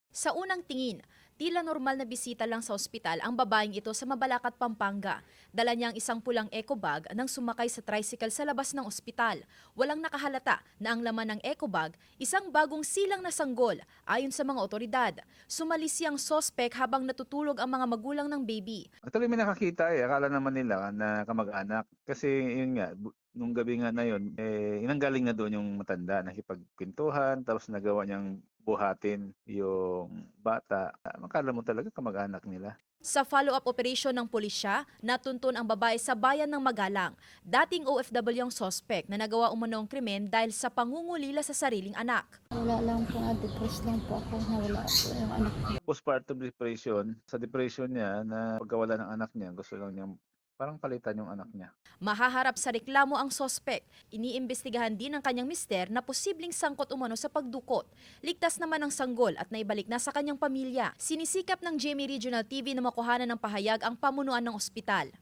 Sa unang tingin, tila normal na bisita lang sa ospital ang babaeng ito sa Mabalacat, Pampanga. Dala niya ang isang pulang eco bag nang sumakay sa tricycle sa labas ng ospital. Walang nakahalata na ang laman ng eco bag, isang bagong silang na sanggol ayon sa mga otoridad. Sumali siyang sospek habang natutulog ang mga magulang ng baby. Actually, may nakakita akala naman nila na kamag-anak. Kasi yun nga, nung gabi nga na yun, inanggaling na doon yung matanda, nakipagkwentuhan, tapos nagawa niyang buhatin yung bata. Akala mo talaga kamag-anak nila. Sa follow-up operation ng pulisya, natuntun ang babae sa bayan ng Magalang. Dating OFW ang sospek na nagawa umano ang krimen dahil sa pangungulila sa sariling anak. Wala lang po, na-depress lang po ako na wala po yung anak ko. Postpartum depression, sa depression niya na pagkawala ng anak niya, gusto lang niyang parang palitan yung anak niya. Mahaharap sa reklamo ang sospek. Iniimbestigahan din ng kanyang mister na posibleng sangkot umano sa pagdukot. Ligtas naman ang sanggol at naibalik na sa kanyang pamilya. Sinisikap ng GMA Regional TV na makuhanan ng pahayag ang pamunuan ng ospital.